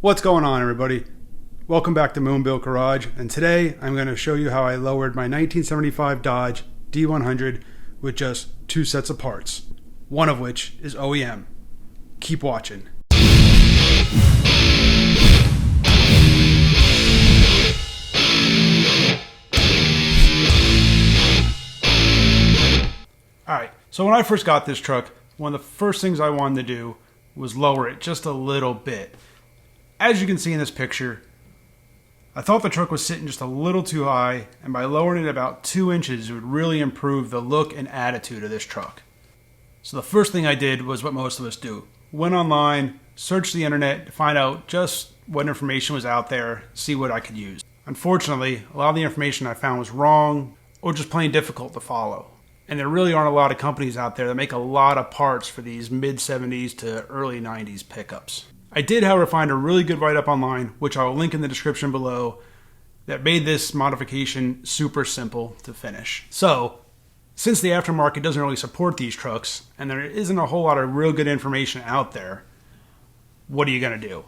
What's going on, everybody? Welcome back to Moonbill Garage, and today I'm going to show you how I lowered my 1975 Dodge D100 with just two sets of parts, one of which is OEM. Keep watching. Alright, so when I first got this truck, one of the first things I wanted to do was lower it just a little bit. As you can see in this picture, I thought the truck was sitting just a little too high, and by lowering it about 2 inches, it would really improve the look and attitude of this truck. So the first thing I did was what most of us do. Went online, searched the internet to find out just what information was out there, see what I could use. Unfortunately, a lot of the information I found was wrong or just plain difficult to follow. And there really aren't a lot of companies out there that make a lot of parts for these mid-70s to early 90s pickups. I did, however, find a really good write-up online, which I will link in the description below, that made this modification super simple to finish. So, since the aftermarket doesn't really support these trucks, and there isn't a whole lot of real good information out there, what are you going to do?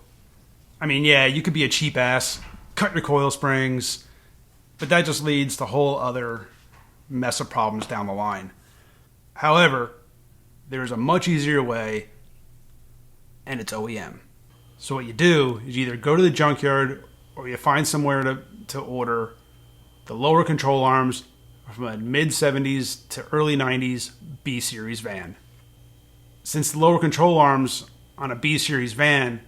I mean, yeah, you could be a cheap ass, cut your coil springs, but that just leads to a whole other mess of problems down the line. However, there's a much easier way, and it's OEM. So what you do is you either go to the junkyard or you find somewhere to order the lower control arms from a mid-70s to early 90s B-Series van. Since the lower control arms on a B-Series van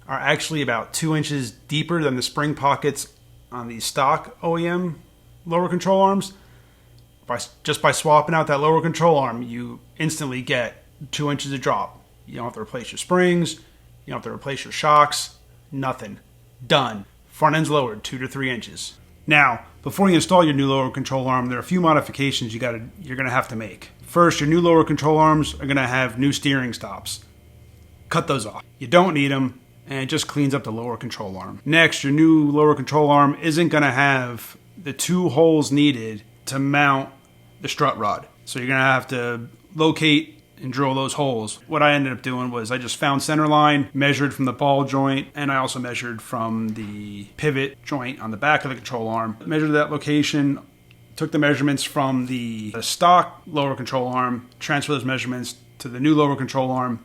are actually about 2 inches deeper than the spring pockets on the stock OEM lower control arms, just by swapping out that lower control arm, you instantly get 2 inches of drop. You don't have to replace your springs. You don't have to replace your shocks. Nothing. Done. Front end's lowered 2 to 3 inches. Now, before you install your new lower control arm, there are a few modifications you're going to have to make. First, your new lower control arms are going to have new steering stops. Cut those off. You don't need them, and it just cleans up the lower control arm. Next, your new lower control arm isn't going to have the 2 holes needed to mount the strut rod. So you're going to have to locate and drill those holes. What I ended up doing was I just found center line, measured from the ball joint, and I also measured from the pivot joint on the back of the control arm. Measured that location, took the measurements from the stock lower control arm, transferred those measurements to the new lower control arm,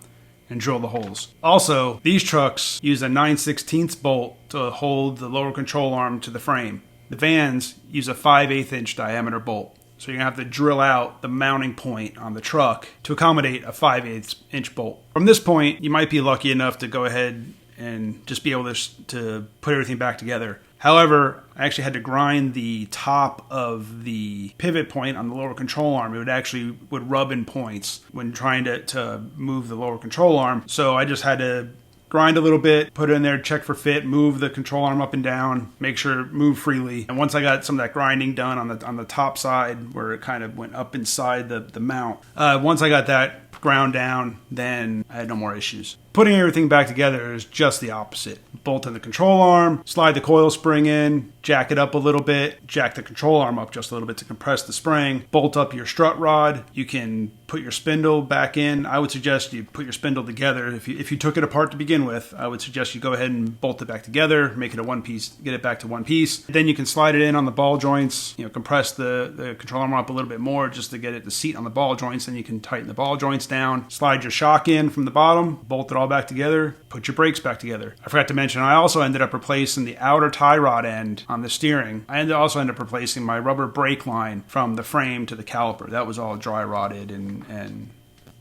and drill the holes. Also, these trucks use a 9/16 bolt to hold the lower control arm to the frame. The vans use a 5/8 inch diameter bolt. So you're going to have to drill out the mounting point on the truck to accommodate a 5/8 inch bolt. From this point, you might be lucky enough to go ahead and just be able to put everything back together. However, I actually had to grind the top of the pivot point on the lower control arm. It would rub in points when trying to move the lower control arm. So I just had to grind a little bit, put it in there, check for fit, move the control arm up and down, make sure it moved freely. And once I got some of that grinding done on the top side where it kind of went up inside the mount, once I got that ground down, then I had no more issues. Putting everything back together is just the opposite. Bolt in the control arm, slide the coil spring in, jack it up a little bit, jack the control arm up just a little bit to compress the spring, bolt up your strut rod. You can put your spindle back in. I would suggest you put your spindle together. If you took it apart to begin with, I would suggest you go ahead and bolt it back together, make it a one piece, get it back to one piece. Then you can slide it in on the ball joints, compress the control arm up a little bit more just to get it to seat on the ball joints. Then you can tighten the ball joints down, slide your shock in from the bottom, bolt it all back together, put your brakes back together. I forgot to mention, I also ended up replacing the outer tie rod end on the steering. I also ended up replacing my rubber brake line from the frame to the caliper. That was all dry rotted, and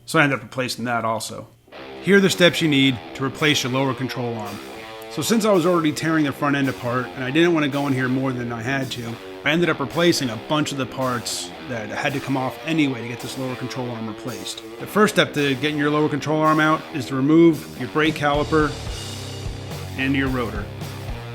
so I ended up replacing that also. Here are the steps you need to replace your lower control arm. So since I was already tearing the front end apart, and I didn't want to go in here more than I had to, I ended up replacing a bunch of the parts that had to come off anyway to get this lower control arm replaced. The first step to getting your lower control arm out is to remove your brake caliper and your rotor.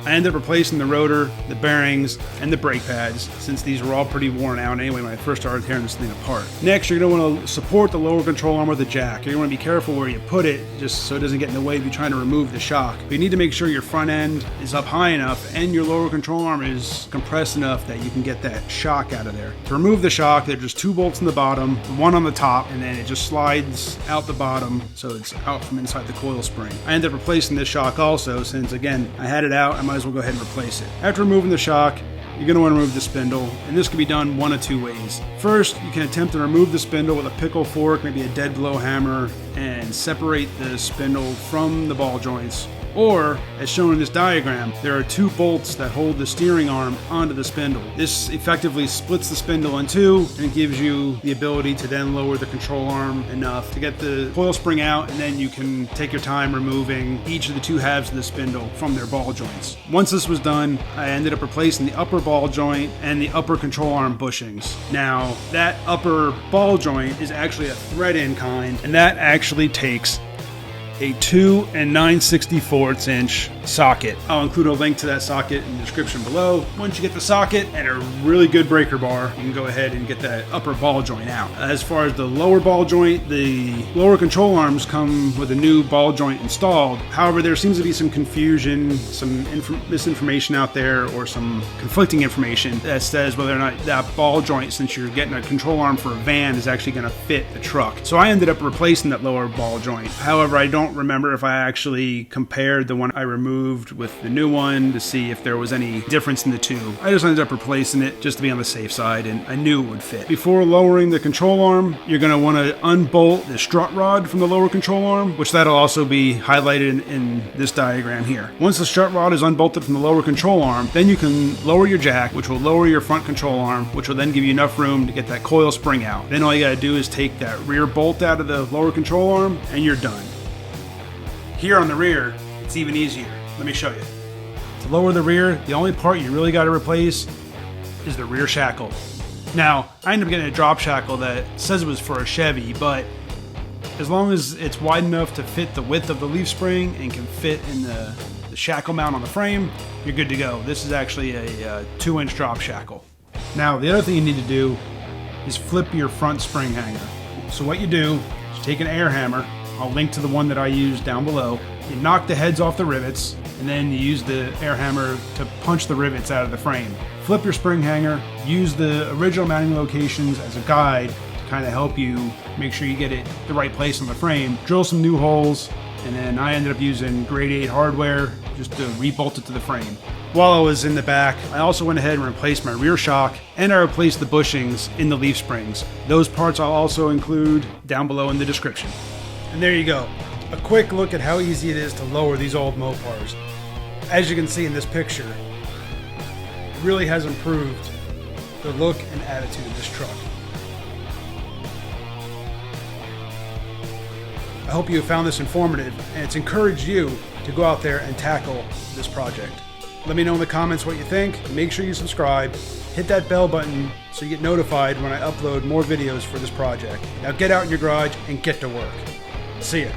I ended up replacing the rotor, the bearings, and the brake pads, since these were all pretty worn out anyway when I first started tearing this thing apart. Next, you're going to want to support the lower control arm with a jack. You're going to want to be careful where you put it, just so it doesn't get in the way of you trying to remove the shock. But you need to make sure your front end is up high enough and your lower control arm is compressed enough that you can get that shock out of there. To remove the shock, there's just 2 bolts in the bottom, 1 on the top, and then it just slides out the bottom, so it's out from inside the coil spring. I ended up replacing this shock also, since again, I had it out, I might as well go ahead and replace it. After removing the shock, you're going to want to remove the spindle, and this can be done one of 2 ways. First, you can attempt to remove the spindle with a pickle fork, maybe a dead blow hammer, and separate the spindle from the ball joints. Or, as shown in this diagram, there are 2 bolts that hold the steering arm onto the spindle. This effectively splits the spindle in 2 and gives you the ability to then lower the control arm enough to get the coil spring out, and then you can take your time removing each of the 2 halves of the spindle from their ball joints. Once this was done, I ended up replacing the upper ball joint and the upper control arm bushings. Now, that upper ball joint is actually a thread-in kind, and that actually takes a 2 9/64 inch socket. I'll include a link to that socket in the description below. Once you get the socket and a really good breaker bar, you can go ahead and get that upper ball joint out. As far as the lower ball joint, the lower control arms come with a new ball joint installed. However, there seems to be some confusion, some misinformation out there, or some conflicting information that says whether or not that ball joint, since you're getting a control arm for a van, is actually going to fit the truck. So I ended up replacing that lower ball joint. However, I don't remember if I actually compared the one I removed with the new one to see if there was any difference in the 2. I just ended up replacing it just to be on the safe side, and I knew it would fit. Before lowering the control arm, you're going to want to unbolt the strut rod from the lower control arm, which that'll also be highlighted in this diagram here. Once the strut rod is unbolted from the lower control arm, then you can lower your jack, which will lower your front control arm, which will then give you enough room to get that coil spring out. Then all you got to do is take that rear bolt out of the lower control arm, and you're done. Here on the rear, it's even easier. Let me show you. To lower the rear, the only part you really got to replace is the rear shackle. Now, I ended up getting a drop shackle that says it was for a Chevy, but as long as it's wide enough to fit the width of the leaf spring and can fit in the shackle mount on the frame, you're good to go. This is actually a 2-inch drop shackle. Now, the other thing you need to do is flip your front spring hanger. So what you do is take an air hammer. I'll link to the one that I use down below. You knock the heads off the rivets, and then you use the air hammer to punch the rivets out of the frame. Flip your spring hanger, use the original mounting locations as a guide to kind of help you make sure you get it the right place on the frame. Drill some new holes, and then I ended up using grade 8 hardware just to rebolt it to the frame. While I was in the back, I also went ahead and replaced my rear shock, and I replaced the bushings in the leaf springs. Those parts I'll also include down below in the description. And there you go. A quick look at how easy it is to lower these old Mopars. As you can see in this picture, it really has improved the look and attitude of this truck. I hope you have found this informative, and it's encouraged you to go out there and tackle this project. Let me know in the comments what you think. Make sure you subscribe. Hit that bell button so you get notified when I upload more videos for this project. Now get out in your garage and get to work. See ya.